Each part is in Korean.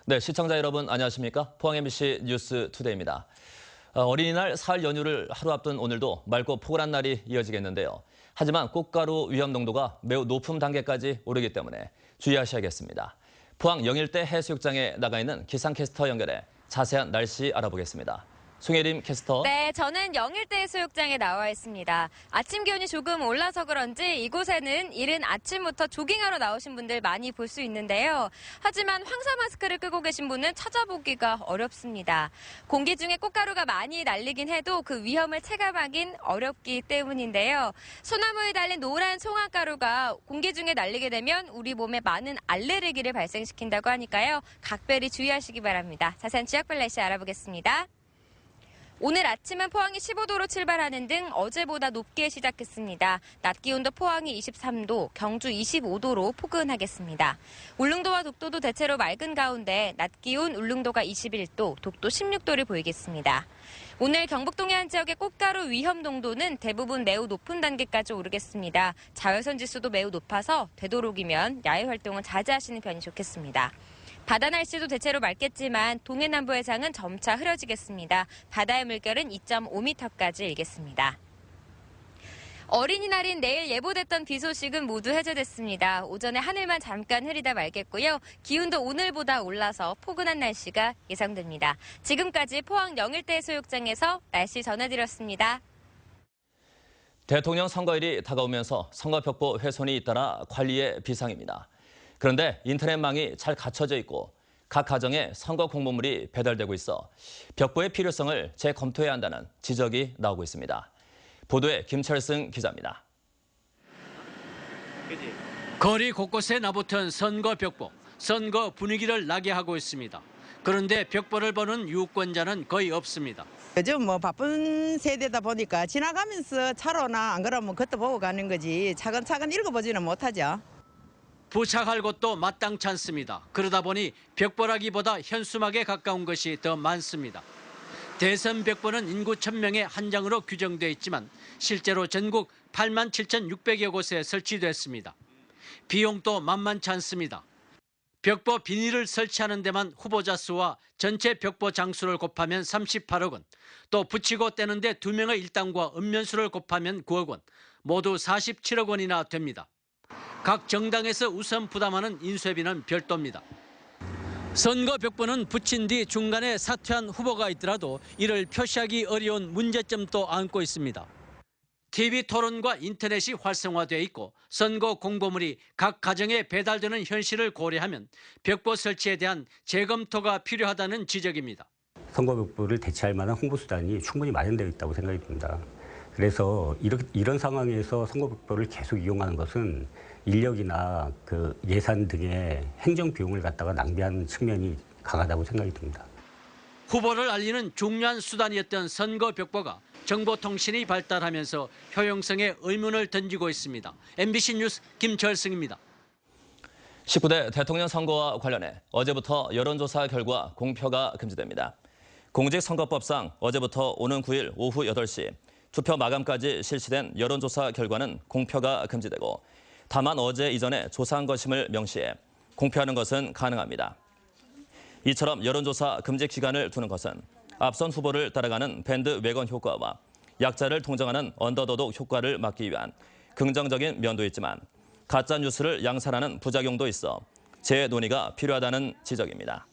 네, 시청자 여러분 안녕하십니까? 포항 MBC 뉴스 투데이입니다. 어린이날 설 연휴를 하루 앞둔 오늘도 맑고 포근한 날이 이어지겠는데요. 하지만 꽃가루 위험 농도가 매우 높은 단계까지 오르기 때문에 주의하셔야겠습니다. 포항 영일대 해수욕장에 나가 있는 기상캐스터 연결해 자세한 날씨 알아보겠습니다. 송혜림 캐스터. 네, 저는 영일대 해수욕장에 나와 있습니다. 아침 기온이 조금 올라서 그런지 이곳에는 이른 아침부터 조깅하러 나오신 분들 많이 볼 수 있는데요. 하지만 황사 마스크를 끄고 계신 분은 찾아보기가 어렵습니다. 공기 중에 꽃가루가 많이 날리긴 해도 그 위험을 체감하긴 어렵기 때문인데요. 소나무에 달린 노란 송화가루가 공기 중에 날리게 되면 우리 몸에 많은 알레르기를 발생시킨다고 하니까요. 각별히 주의하시기 바랍니다. 자세한 지역별 날씨 알아보겠습니다. 오늘 아침은 포항이 15도로 출발하는 등 어제보다 높게 시작했습니다. 낮 기온도 포항이 23도, 경주 25도로 포근하겠습니다. 울릉도와 독도도 대체로 맑은 가운데 낮 기온 울릉도가 21도, 독도 16도를 보이겠습니다. 오늘 경북 동해안 지역의 꽃가루 위험 농도는 대부분 매우 높은 단계까지 오르겠습니다. 자외선 지수도 매우 높아서 되도록이면 야외 활동은 자제하시는 편이 좋겠습니다. 바다 날씨도 대체로 맑겠지만 동해 남부 해상은 점차 흐려지겠습니다. 바다의 물결은 2.5m까지 일겠습니다. 어린이날인 내일 예보됐던 비 소식은 모두 해제됐습니다. 오전에 하늘만 잠깐 흐리다 말겠고요. 기온도 오늘보다 올라서 포근한 날씨가 예상됩니다. 지금까지 포항 영일대 해수욕장에서 날씨 전해드렸습니다. 대통령 선거일이 다가오면서 선거벽보 훼손이 잇따라 관리에 비상입니다. 그런데 인터넷망이 잘 갖춰져 있고 각 가정에 선거 공보물이 배달되고 있어 벽보의 필요성을 재검토해야 한다는 지적이 나오고 있습니다. 보도에 김철승 기자입니다. 거리 곳곳에 나붙은 선거 벽보, 선거 분위기를 나게 하고 있습니다. 그런데 벽보를 보는 유권자는 거의 없습니다. 요즘 바쁜 세대다 보니까 지나가면서 차로나 안 그러면 그것도 보고 가는 거지 차근차근 읽어보지는 못하죠. 부착할 곳도 마땅치 않습니다. 그러다 보니 벽보라기보다 현수막에 가까운 것이 더 많습니다. 대선 벽보는 인구 1000명에 한 장으로 규정돼 있지만 실제로 전국 87,600여 곳에 설치됐습니다. 비용도 만만치 않습니다. 벽보 비닐을 설치하는 데만 후보자 수와 전체 벽보 장수를 곱하면 38억 원, 또 붙이고 떼는데 2명의 일당과 읍면수를 곱하면 9억 원, 모두 47억 원이나 됩니다. 각 정당에서 우선 부담하는 인쇄비는 별도입니다. 선거 벽보는 붙인 뒤 중간에 사퇴한 후보가 있더라도 이를 표시하기 어려운 문제점도 안고 있습니다. TV 토론과 인터넷이 활성화되어 있고 선거 공보물이 각 가정에 배달되는 현실을 고려하면 벽보 설치에 대한 재검토가 필요하다는 지적입니다. 선거 벽보를 대체할 만한 홍보 수단이 충분히 마련되어 있다고 생각이 듭니다. 그래서 이런 상황에서 선거 벽보를 계속 이용하는 것은 인력이나 예산 등의 행정 비용을 갖다가 낭비하는 측면이 강하다고 생각이 듭니다. 후보를 알리는 중요한 수단이었던 선거 벽보가 정보통신이 발달하면서 효용성에 의문을 던지고 있습니다. MBC 뉴스 김철승입니다. 19대 대통령 선거와 관련해 어제부터 여론조사 결과 공표가 금지됩니다. 공직선거법상 어제부터 오는 9일 오후 8시 투표 마감까지 실시된 여론조사 결과는 공표가 금지되고 다만 어제 이전에 조사한 것임을 명시해 공표하는 것은 가능합니다. 이처럼 여론조사 금지 기간을 두는 것은 앞선 후보를 따라가는 밴드웨건 효과와 약자를 동정하는 언더더독 효과를 막기 위한 긍정적인 면도 있지만 가짜 뉴스를 양산하는 부작용도 있어 재논의가 필요하다는 지적입니다.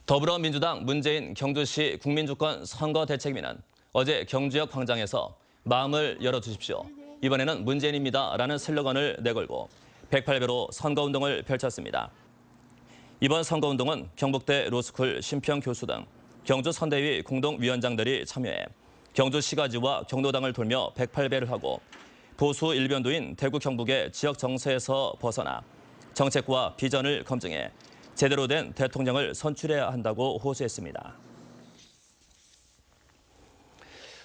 더불어민주당 문재인 경주시 국민주권 선거대책위는 어제 경주역 광장에서 마음을 열어주십시오. 이번에는 문재인입니다라는 슬로건을 내걸고 108배로 선거운동을 펼쳤습니다. 이번 선거운동은 경북대 로스쿨 심평 교수 등 경주선대위 공동위원장들이 참여해 경주시가지와 경로당을 돌며 108배를 하고 보수 일변도인 대구 경북의 지역 정세에서 벗어나 정책과 비전을 검증해 제대로 된 대통령을 선출해야 한다고 호소했습니다.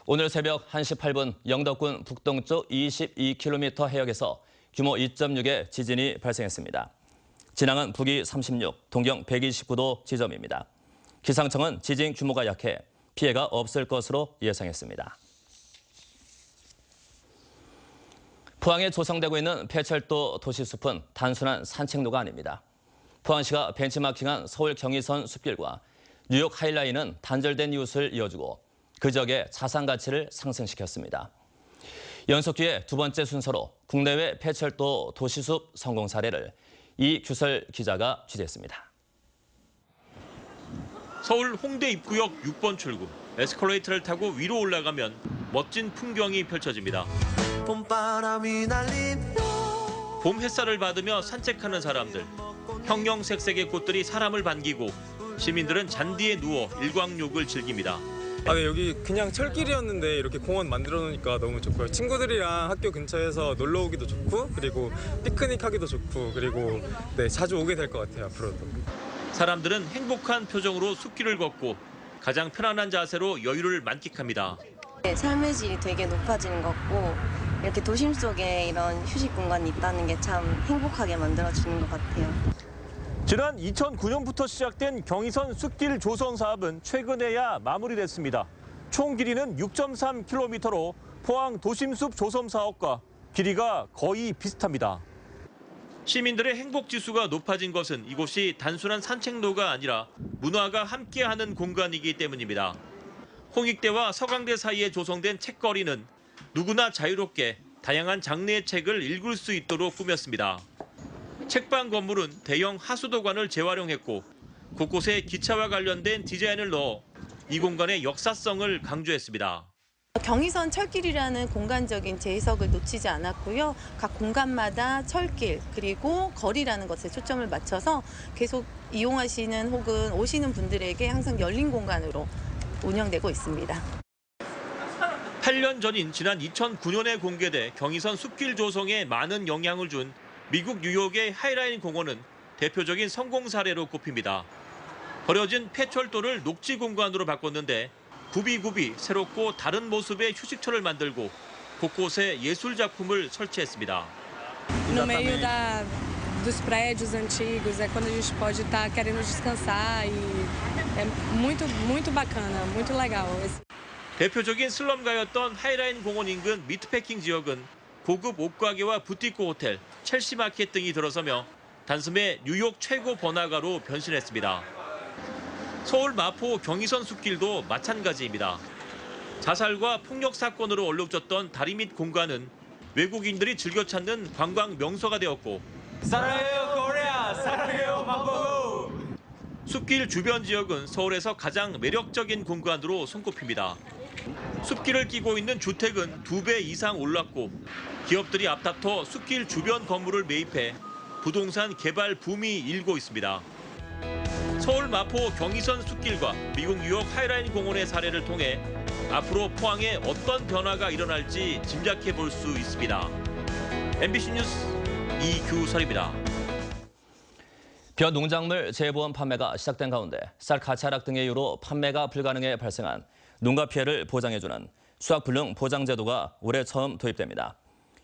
오늘 새벽 1시 8분 영덕군 북동쪽 22km 해역에서 규모 2.6의 지진이 발생했습니다. 진앙은 북위 36, 동경 129도 지점입니다. 기상청은 지진 규모가 약해 피해가 없을 것으로 예상했습니다. 포항에 조성되고 있는 폐철도 도시숲은 단순한 산책로가 아닙니다. 포항시가 벤치마킹한 서울 경의선 숲길과 뉴욕 하이라인은 단절된 이웃을 이어주고 그 지역의 자산 가치를 상승시켰습니다. 연속 기회 두 번째 순서로 국내외 폐철도 도시숲 성공 사례를 이규설 기자가 취재했습니다. 서울 홍대 입구역 6번 출구. 에스컬레이터를 타고 위로 올라가면 멋진 풍경이 펼쳐집니다. 봄 햇살을 받으며 산책하는 사람들. 형형색색의 꽃들이 사람을 반기고 시민들은 잔디에 누워 일광욕을 즐깁니다. 네, 여기 그냥 철길이었는데 이렇게 공원 만들어 놓으니까 너무 좋고요. 친구들이랑 학교 근처에서 놀러 오기도 좋고 그리고 피크닉 하기도 좋고 그리고 자주 오게 될 것 같아요, 앞으로도. 사람들은 행복한 표정으로 숲길을 걷고 가장 편안한 자세로 여유를 만끽합니다. 삶의 질이 되게 높아지는 것 같고 이렇게 도심 속에 이런 휴식 공간이 있다는 게 참 행복하게 만들어주는 것 같아요. 지난 2009년부터 시작된 경의선 숲길 조성 사업은 최근에야 마무리됐습니다. 총 길이는 6.3km로 포항 도심숲 조성 사업과 길이가 거의 비슷합니다. 시민들의 행복 지수가 높아진 것은 이곳이 단순한 산책로가 아니라 문화가 함께하는 공간이기 때문입니다. 홍익대와 서강대 사이에 조성된 책거리는 누구나 자유롭게 다양한 장르의 책을 읽을 수 있도록 꾸몄습니다. 책방 건물은 대형 하수도관을 재활용했고 곳곳에 기차와 관련된 디자인을 넣어 이 공간의 역사성을 강조했습니다. 경의선 철길이라는 공간적인 재해석을 놓치지 않았고요. 각 공간마다 철길 그리고 거리라는 것에 초점을 맞춰서 계속 이용하시는 혹은 오시는 분들에게 항상 열린 공간으로 운영되고 있습니다. 8년 전인 지난 2009년에 공개돼 경의선 숲길 조성에 많은 영향을 준 미국 뉴욕의 하이라인 공원은 대표적인 성공 사례로 꼽힙니다. 버려진 폐철도를 녹지 공간으로 바꿨는데 굽이굽이 새롭고 다른 모습의 휴식처를 만들고 곳곳에 예술 작품을 설치했습니다. No meio dos prédios antigos é quando a gente pode estar querendo descansar e é muito bacana, muito legal. 대표적인 슬럼가였던 하이라인 공원 인근 미트패킹 지역은 고급 옷가게와 부티크 호텔, 첼시 마켓 등이 들어서며 단숨에 뉴욕 최고 번화가로 변신했습니다. 서울 마포 경의선 숲길도 마찬가지입니다. 자살과 폭력 사건으로 얼룩졌던 다리 밑 공간은 외국인들이 즐겨 찾는 관광 명소가 되었고 사랑해요 코리아, 사랑해요 마포! 숲길 주변 지역은 서울에서 가장 매력적인 공간으로 손꼽힙니다. 숲길을 끼고 있는 주택은 2배 이상 올랐고 기업들이 앞다퉈 숲길 주변 건물을 매입해 부동산 개발 붐이 일고 있습니다. 서울 마포 경의선 숲길과 미국 뉴욕 하이라인 공원의 사례를 통해 앞으로 포항에 어떤 변화가 일어날지 짐작해 볼 수 있습니다. MBC 뉴스 이규설입니다. 벼 농작물 재보험 판매가 시작된 가운데 쌀 가치 하락 등의 이유로 판매가 불가능해 발생한 농가 피해를 보장해주는 수확불능 보장제도가 올해 처음 도입됩니다.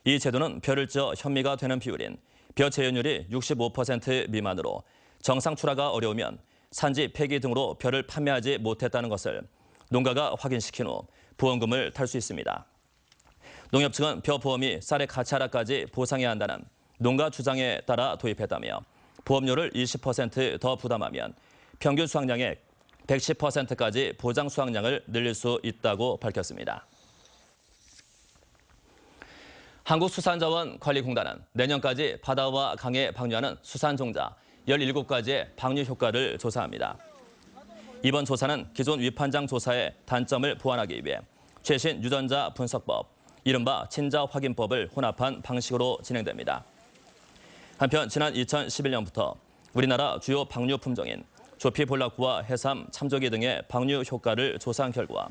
이 제도는 벼를 쪄 현미가 되는 비율인 벼 재현율이 65% 미만으로 정상 출하가 어려우면 산지 폐기 등으로 벼를 판매하지 못했다는 것을 농가가 확인시킨 후 보험금을 탈 수 있습니다. 농협 측은 벼 보험이 쌀의 가치 하락까지 보상해야 한다는 농가 주장에 따라 도입했다며 보험료를 20% 더 부담하면 평균 수확량의 110%까지 보장 수확량을 늘릴 수 있다고 밝혔습니다. 한국수산자원관리공단은 내년까지 바다와 강에 방류하는 수산종자 17가지의 방류 효과를 조사합니다. 이번 조사는 기존 위판장 조사의 단점을 보완하기 위해 최신 유전자 분석법, 이른바 친자 확인법을 혼합한 방식으로 진행됩니다. 한편 지난 2011년부터 우리나라 주요 방류 품종인 조피 볼락구와 해삼, 참조기 등의 방류 효과를 조사한 결과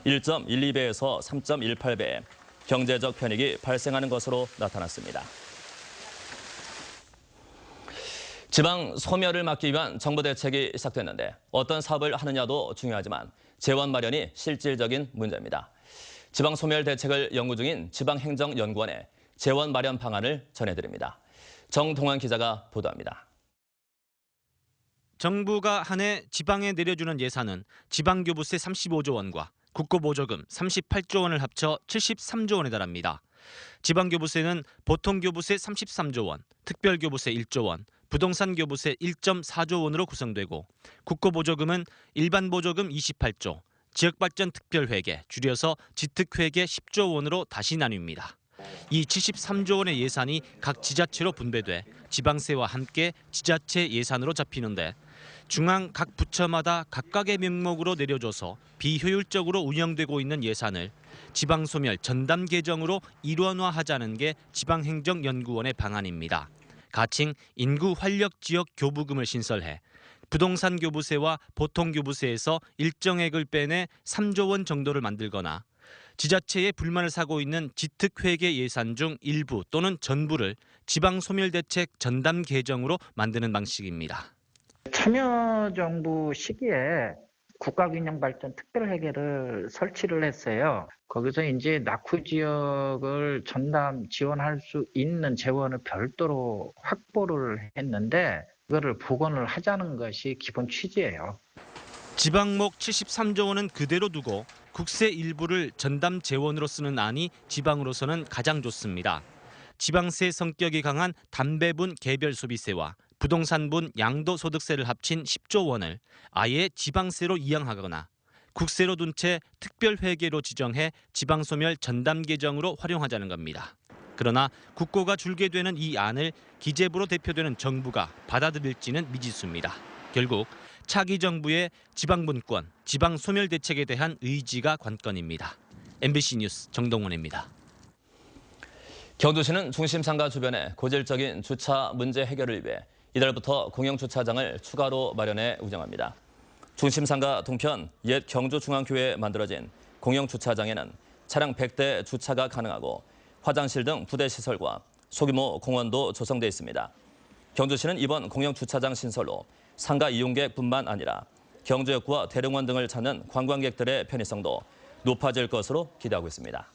1.12배에서 3.18배의 경제적 편익이 발생하는 것으로 나타났습니다. 지방 소멸을 막기 위한 정부 대책이 시작됐는데 어떤 사업을 하느냐도 중요하지만 재원 마련이 실질적인 문제입니다. 지방 소멸 대책을 연구 중인 지방행정연구원의 재원 마련 방안을 전해드립니다. 정동환 기자가 보도합니다. 정부가 한 해 지방에 내려주는 예산은 지방교부세 35조 원과 국고보조금 38조 원을 합쳐 73조 원에 달합니다. 지방교부세는 보통교부세 33조 원, 특별교부세 1조 원, 부동산 교부세 1.4조 원으로 구성되고 국고보조금은 일반 보조금 28조, 지역발전 특별회계, 줄여서 지특회계 10조 원으로 다시 나뉩니다. 이 73조 원의 예산이 각 지자체로 분배돼 지방세와 함께 지자체 예산으로 잡히는데 중앙 각 부처마다 각각의 명목으로 내려줘서 비효율적으로 운영되고 있는 예산을 지방소멸 전담 계정으로 일원화하자는 게 지방행정연구원의 방안입니다. 가칭 인구 활력 지역 교부금을 신설해 부동산 교부세와 보통 교부세에서 일정액을 빼내 3조 원 정도를 만들거나 지자체에 불만을 사고 있는 지특회계 예산 중 일부 또는 전부를 지방소멸대책 전담 계정으로 만드는 방식입니다. 참여정부 시기에 국가균형발전 특별회계를 설치를 했어요. 거기서 이제 낙후 지역을 전담 지원할 수 있는 재원을 별도로 확보를 했는데 그거를 복원을 하자는 것이 기본 취지예요. 지방목 73조 원은 그대로 두고 국세 일부를 전담 재원으로 쓰는 안이 지방으로서는 가장 좋습니다. 지방세 성격이 강한 담배분 개별 소비세와 부동산분 양도소득세를 합친 10조 원을 아예 지방세로 이양하거나 국세로 둔 채 특별회계로 지정해 지방소멸 전담 계정으로 활용하자는 겁니다. 그러나 국고가 줄게 되는 이 안을 기재부로 대표되는 정부가 받아들일지는 미지수입니다. 결국 차기 정부의 지방분권, 지방소멸 대책에 대한 의지가 관건입니다. MBC 뉴스 정동원입니다. 경주시는 중심상가 주변에 고질적인 주차 문제 해결을 위해 이달부터 공영주차장을 추가로 마련해 운영합니다. 중심상가 동편 옛 경주중앙교회에 만들어진 공영주차장에는 차량 100대 주차가 가능하고 화장실 등 부대 시설과 소규모 공원도 조성돼 있습니다. 경주시는 이번 공영주차장 신설로 상가 이용객뿐만 아니라 경주역과 대릉원 등을 찾는 관광객들의 편의성도 높아질 것으로 기대하고 있습니다.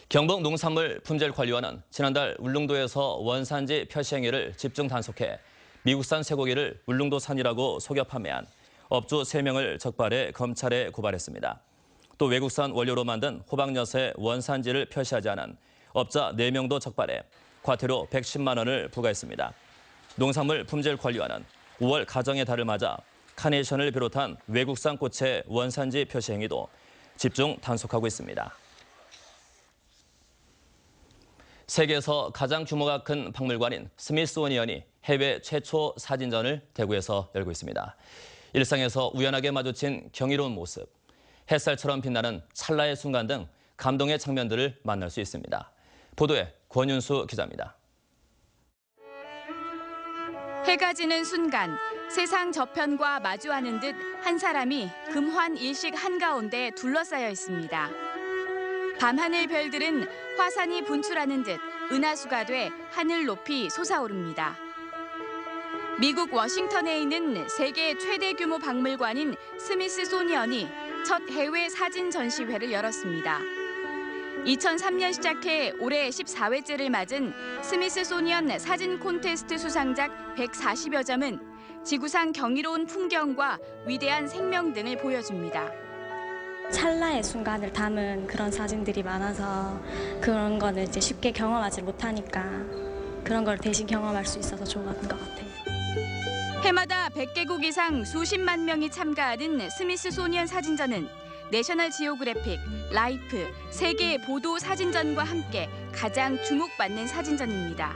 경북농산물품질관리원은 지난달 울릉도에서 원산지 표시 행위를 집중 단속해 미국산 쇠고기를 울릉도산이라고 속여 판매한 업주 3명을 적발해 검찰에 고발했습니다. 또 외국산 원료로 만든 호박엿의 원산지를 표시하지 않은 업자 4명도 적발해 과태료 110만 원을 부과했습니다. 농산물품질관리원은 5월 가정의 달을 맞아 카네이션을 비롯한 외국산 꽃의 원산지 표시 행위도 집중 단속하고 있습니다. 세계에서 가장 규모가 큰 박물관인 스미소니언이 해외 최초 사진전을 대구에서 열고 있습니다. 일상에서 우연하게 마주친 경이로운 모습, 햇살처럼 빛나는 찰나의 순간 등 감동의 장면들을 만날 수 있습니다. 보도에 권윤수 기자입니다. 해가 지는 순간 세상 저편과 마주하는 듯 한 사람이 금환 일식 한가운데 둘러싸여 있습니다. 밤하늘 별들은 화산이 분출하는 듯 은하수가 돼 하늘 높이 솟아오릅니다. 미국 워싱턴에 있는 세계 최대 규모 박물관인 스미소니언이 첫 해외 사진 전시회를 열었습니다. 2003년 시작해 올해 14회째를 맞은 스미소니언 사진 콘테스트 수상작 140여 점은 지구상 경이로운 풍경과 위대한 생명 등을 보여줍니다. 찰나의 순간을 담은 그런 사진들이 많아서 그런 거는 이제 쉽게 경험하지 못하니까 그런 걸 대신 경험할 수 있어서 좋은 것 같아요. 해마다 100개국 이상 수십만 명이 참가하는 스미소니언 사진전은 내셔널 지오그래픽, 라이프, 세계 보도 사진전과 함께 가장 주목받는 사진전입니다.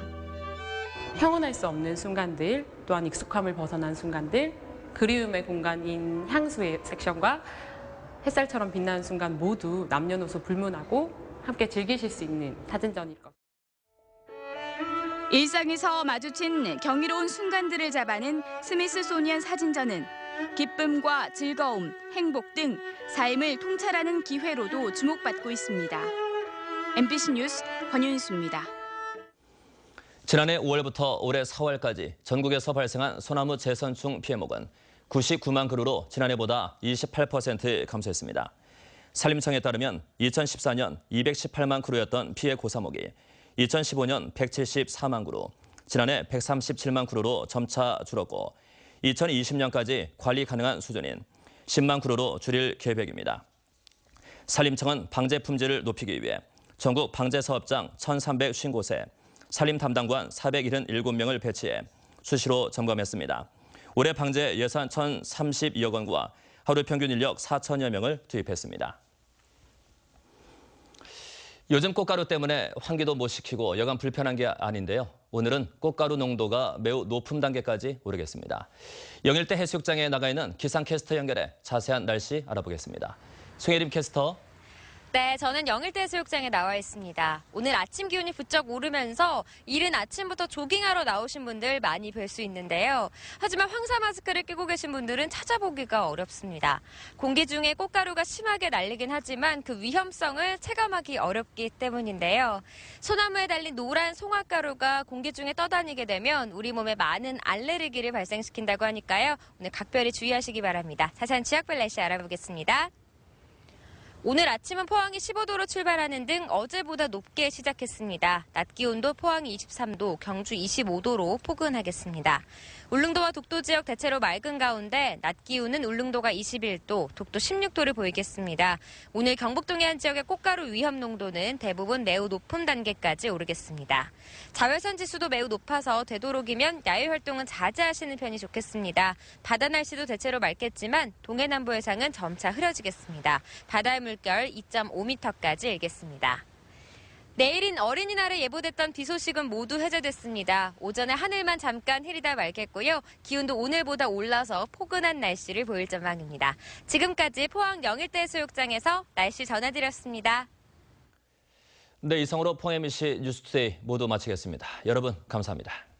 형언할 수 없는 순간들, 또한 익숙함을 벗어난 순간들, 그리움의 공간인 향수의 섹션과 햇살처럼 빛나는 순간 모두 남녀노소 불문하고 함께 즐기실 수 있는 사진전일 것. 일상에서 마주친 경이로운 순간들을 잡아낸 스미소니언 사진전은 기쁨과 즐거움, 행복 등 삶을 통찰하는 기회로도 주목받고 있습니다. MBC 뉴스 권윤수입니다. 지난해 5월부터 올해 4월까지 전국에서 발생한 소나무 재선충 피해목은 99만 그루로 지난해보다 28% 감소했습니다. 산림청에 따르면 2014년 218만 그루였던 피해 고사목이 2015년 174만 그루, 지난해 137만 그루로 점차 줄었고 2020년까지 관리 가능한 수준인 10만 그루로 줄일 계획입니다. 산림청은 방제 품질을 높이기 위해 전국 방제 사업장 1,350곳에 산림 담당관 477명을 배치해 수시로 점검했습니다. 올해 방제 예산 1,032억 원과 하루 평균 인력 4천여 명을 투입했습니다. 요즘 꽃가루 때문에 환기도 못 시키고 여간 불편한 게 아닌데요. 오늘은 꽃가루 농도가 매우 높은 단계까지 오르겠습니다. 영일대 해수욕장에 나가 있는 기상캐스터 연결해 자세한 날씨 알아보겠습니다. 송혜림 캐스터. 네, 저는 영일대 해수욕장에 나와 있습니다. 오늘 아침 기온이 부쩍 오르면서 이른 아침부터 조깅하러 나오신 분들 많이 뵐 수 있는데요. 하지만 황사 마스크를 끼고 계신 분들은 찾아보기가 어렵습니다. 공기 중에 꽃가루가 심하게 날리긴 하지만 그 위험성을 체감하기 어렵기 때문인데요. 소나무에 달린 노란 송화가루가 공기 중에 떠다니게 되면 우리 몸에 많은 알레르기를 발생시킨다고 하니까요. 오늘 각별히 주의하시기 바랍니다. 자세한 지역별 날씨 알아보겠습니다. 오늘 아침은 포항이 15도로 출발하는 등 어제보다 높게 시작했습니다. 낮 기온도 포항이 23도, 경주 25도로 포근하겠습니다. 울릉도와 독도 지역 대체로 맑은 가운데 낮 기온은 울릉도가 21도, 독도 16도를 보이겠습니다. 오늘 경북 동해안 지역의 꽃가루 위험 농도는 대부분 매우 높은 단계까지 오르겠습니다. 자외선 지수도 매우 높아서 되도록이면 야외 활동은 자제하시는 편이 좋겠습니다. 바다 날씨도 대체로 맑겠지만 동해남부 해상은 점차 흐려지겠습니다. 바다의 물결 2.5m까지 일겠습니다. 내일인 어린이날에 예보됐던 비 소식은 모두 해제됐습니다. 오전에 하늘만 잠깐 흐리다 말겠고요. 기온도 오늘보다 올라서 포근한 날씨를 보일 전망입니다. 지금까지 포항 영일대 해수욕장에서 날씨 전해드렸습니다. 네, 이상으로 포항 MBC 뉴스투데이 모두 마치겠습니다. 여러분 감사합니다.